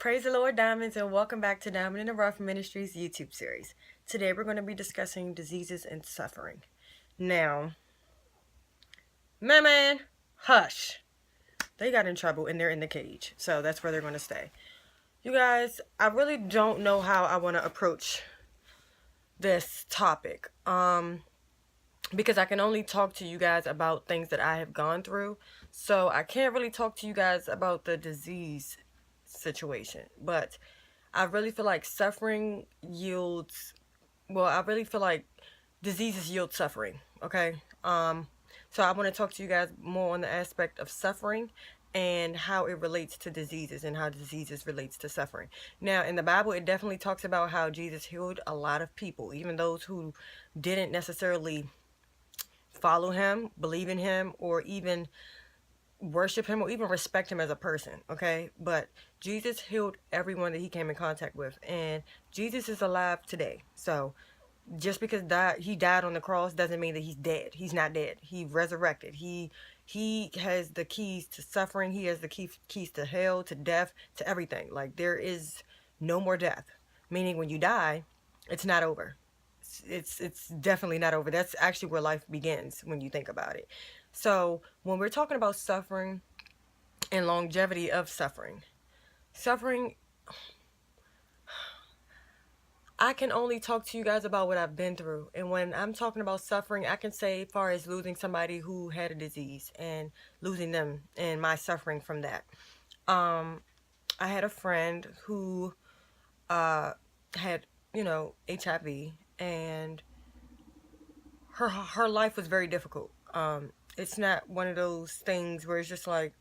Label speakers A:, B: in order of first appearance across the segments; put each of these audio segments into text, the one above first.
A: Praise the Lord, Diamonds, and welcome back to Diamond in the Rough Ministries YouTube series. Today we're going to be discussing diseases and suffering. Now, man, hush. They got in trouble and they're in the cage, so that's where they're going to stay. You guys, I really don't know how I want to approach this topic. Because I can only talk to you guys about things that I have gone through. So I can't really talk to you guys about the disease situation. But I really feel like suffering yields, I really feel like diseases yield suffering, okay? So I want to talk to you guys more on the aspect of suffering and how it relates to diseases and how diseases relates to suffering. Now, in the Bible, it definitely talks about how Jesus healed a lot of people, even those who didn't necessarily follow him, believe in him, or even worship him, or even respect him as a person, okay? But Jesus healed everyone that he came in contact with, and Jesus is alive today. So just because he died on the cross doesn't mean that he's dead. He's not dead. He resurrected. He has the keys to suffering. He has the keys to hell, to death, to everything. Like, there is no more death, meaning when you die, it's not over. It's definitely not over. That's actually where life begins when you think about it. So when we're talking about suffering and longevity of suffering, I can only talk to you guys about what I've been through. And when I'm talking about suffering, I can say as far as losing somebody who had a disease and losing them and my suffering from that. I had a friend who had, HIV, and her life was very difficult. It's not one of those things where it's just like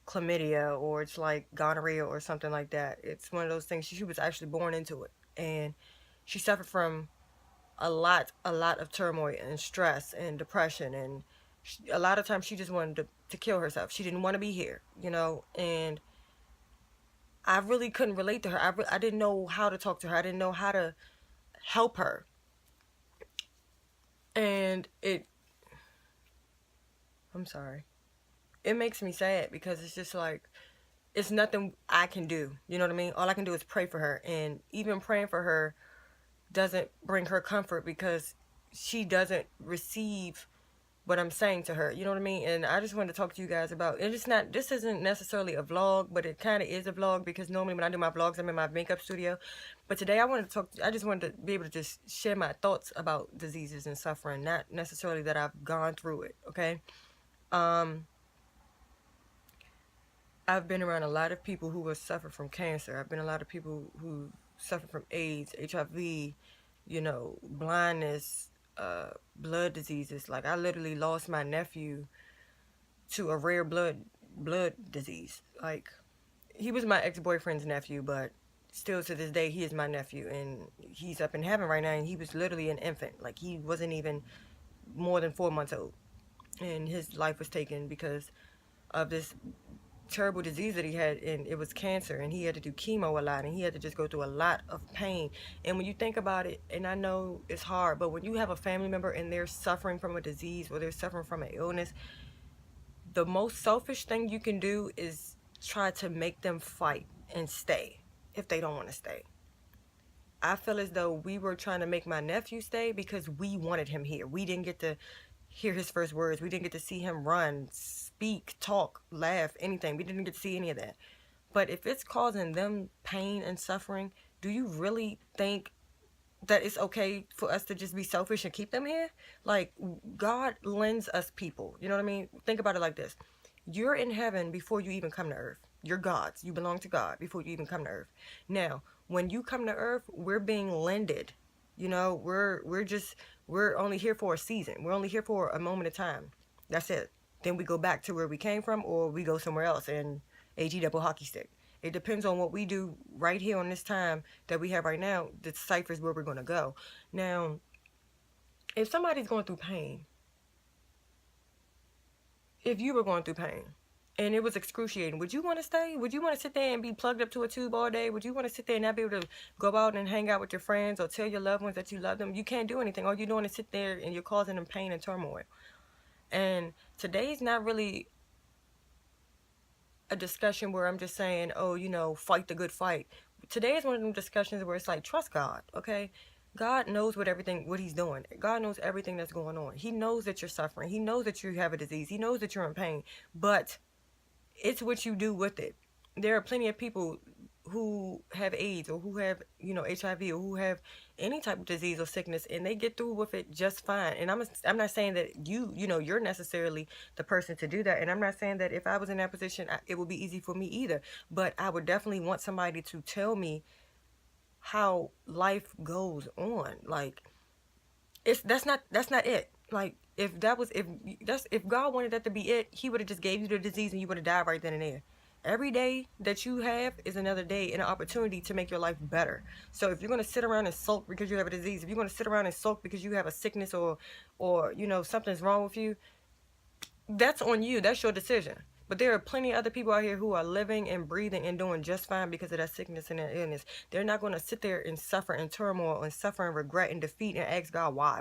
A: chlamydia or it's like gonorrhea or something like that. It's one of those things. She was actually born into it, and she suffered from a lot of turmoil and stress and depression, and a lot of times she just wanted to kill herself. She didn't want to be here, and I really couldn't relate to her. I didn't know how to talk to her. I didn't know how to help her. And I'm sorry. It makes me sad because it's just like, it's nothing I can do. You know what I mean? All I can do is pray for her. And even praying for her doesn't bring her comfort because she doesn't receive what I'm saying to her. You know what I mean? And I just wanted to talk to you guys about it. This isn't necessarily a vlog, but it kind of is a vlog because normally when I do my vlogs, I'm in my makeup studio. But today I just wanted to be able to just share my thoughts about diseases and suffering, not necessarily that I've gone through it, okay? I've been around a lot of people who have suffered from cancer. I've been a lot of people who suffer from AIDS, HIV, blindness, blood diseases. Like, I literally lost my nephew to a rare blood disease. Like, he was my ex-boyfriend's nephew, but still to this day he is my nephew, and he's up in heaven right now, and he was literally an infant. Like, he wasn't even more than 4 months old, and his life was taken because of this terrible disease that he had, and it was cancer, and he had to do chemo a lot, and he had to just go through a lot of pain. And when you think about it, and I know it's hard, but when you have a family member and they're suffering from a disease or they're suffering from an illness, the most selfish thing you can do is try to make them fight and stay if they don't want to stay. I feel as though we were trying to make my nephew stay because we wanted him here. We didn't get to hear his first words. We didn't get to see him run, speak, talk, laugh, anything. We didn't get to see any of that. But if it's causing them pain and suffering, do you really think that it's okay for us to just be selfish and keep them here? Like, God lends us people. You know what I mean? Think about it like this. You're in heaven before you even come to earth. You're God's. You belong to God before you even come to earth. Now, when you come to earth, we're being lended. We're only here for a season. We're only here for a moment of time. That's it. Then we go back to where we came from, or we go somewhere else and AG double hockey stick. It depends on what we do right here on this time that we have right now. The deciphers where we're going to go. Now, if somebody's going through pain, if you were going through pain and it was excruciating, would you want to stay? Would you want to sit there and be plugged up to a tube all day? Would you want to sit there and not be able to go out and hang out with your friends or tell your loved ones that you love them? You can't do anything. All you're doing is sit there and you're causing them pain and turmoil. And today's not really a discussion where I'm just saying, oh, fight the good fight. Today is one of them discussions where it's like, trust God, okay? God knows what he's doing. God knows everything that's going on. He knows that you're suffering. He knows that you have a disease. He knows that you're in pain. But it's what you do with it. There are plenty of people who have AIDS or who have, HIV or who have any type of disease or sickness, and they get through with it just fine. And I'm not saying that you're necessarily the person to do that. And I'm not saying that if I was in that position, it would be easy for me either. But I would definitely want somebody to tell me how life goes on. Like, that's not it. Like, if God wanted that to be it, he would have just gave you the disease and you would have died right then and there. Every day that you have is another day and an opportunity to make your life better. So if you're going to sit around and sulk because you have a disease, if you're going to sit around and sulk because you have a sickness or something's wrong with you, that's on you. That's your decision. But there are plenty of other people out here who are living and breathing and doing just fine because of that sickness and that illness. They're not going to sit there and suffer in turmoil and suffer in regret and defeat and ask God why.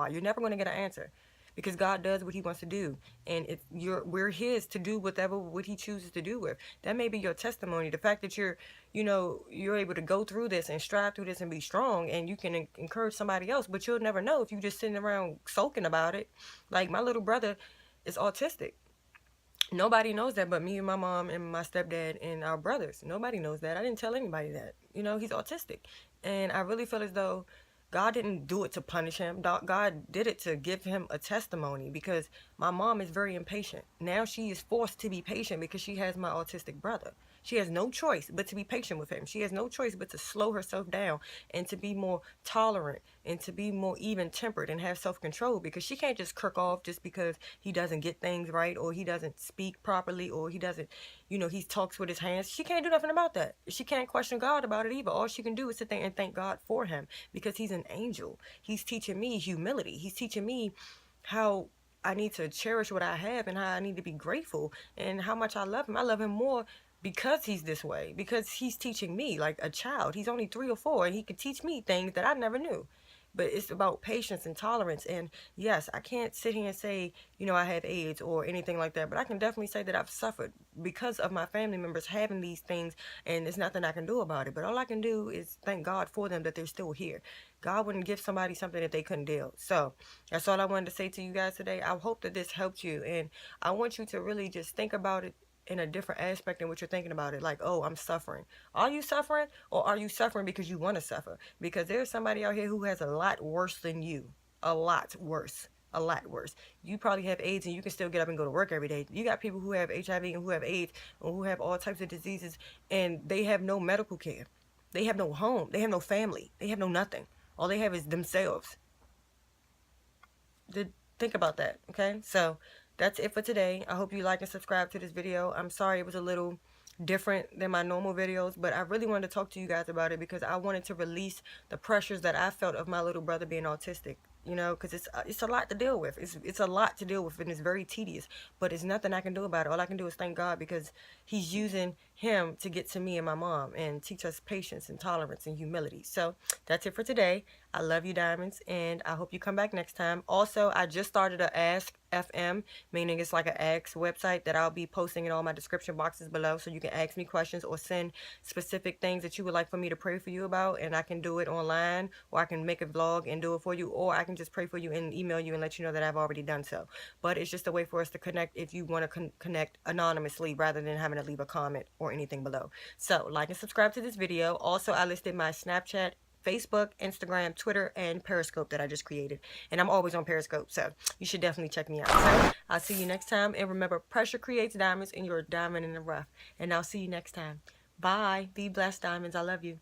A: You're never going to get an answer, because God does what he wants to do, and we're his to do what he chooses to do with. That may be your testimony. The fact that you're able to go through this and strive through this and be strong, and you can encourage somebody else, but you'll never know if you're just sitting around sulking about it. Like, my little brother is autistic. Nobody knows that but me and my mom and my stepdad and our brothers. Nobody knows that. I didn't tell anybody that. He's autistic. And I really feel as though God didn't do it to punish him. God did it to give him a testimony, because my mom is very impatient. Now she is forced to be patient because she has my autistic brother. She has no choice but to be patient with him. She has no choice but to slow herself down and to be more tolerant and to be more even-tempered and have self-control, because she can't just kirk off just because he doesn't get things right or he doesn't speak properly or he doesn't, he talks with his hands. She can't do nothing about that. She can't question God about it either. All she can do is sit there and thank God for him, because he's an angel. He's teaching me humility. He's teaching me how I need to cherish what I have and how I need to be grateful and how much I love him. I love him more because he's this way, because he's teaching me like a child. He's only 3 or 4 and he could teach me things that I never knew. But it's about patience and tolerance. And yes, I can't sit here and say, I have AIDS or anything like that, but I can definitely say that I've suffered because of my family members having these things, and there's nothing I can do about it. But all I can do is thank God for them, that they're still here. God wouldn't give somebody something that they couldn't deal. So that's all I wanted to say to you guys today. I hope that this helped you, and I want you to really just think about it in a different aspect than what you're thinking about it. Like, oh, I'm suffering. Are you suffering, or are you suffering because you want to suffer? Because there's somebody out here who has a lot worse than you. A lot worse. A lot worse. You probably have AIDS and you can still get up and go to work every day. You got people who have HIV and who have AIDS and who have all types of diseases, and they have no medical care. They have no home. They have no family. They have no nothing. All they have is themselves. Think about that, okay? So that's it for today. I hope you like and subscribe to this video. I'm sorry it was a little different than my normal videos, but I really wanted to talk to you guys about it because I wanted to release the pressures that I felt of my little brother being autistic. Because it's a lot to deal with. It's a lot to deal with, and it's very tedious. But it's nothing I can do about it. All I can do is thank God, because he's using him to get to me and my mom and teach us patience and tolerance and humility. So that's it for today. I love you, diamonds, and I hope you come back next time. Also, I just started a Ask FM, meaning it's like an Ask website that I'll be posting in all my description boxes below, so you can ask me questions or send specific things that you would like for me to pray for you about, and I can do it online, or I can make a vlog and do it for you, or I can just pray for you and email you and let you know that I've already done so. But it's just a way for us to connect if you want to connect anonymously rather than having to leave a comment or anything below. So like and subscribe to this video. Also, I listed my Snapchat, Facebook, Instagram, Twitter, and Periscope that I just created. And I'm always on Periscope, so you should definitely check me out. So I'll see you next time. And remember, pressure creates diamonds, and you're a diamond in the rough. And I'll see you next time. Bye. Be blessed, diamonds. I love you.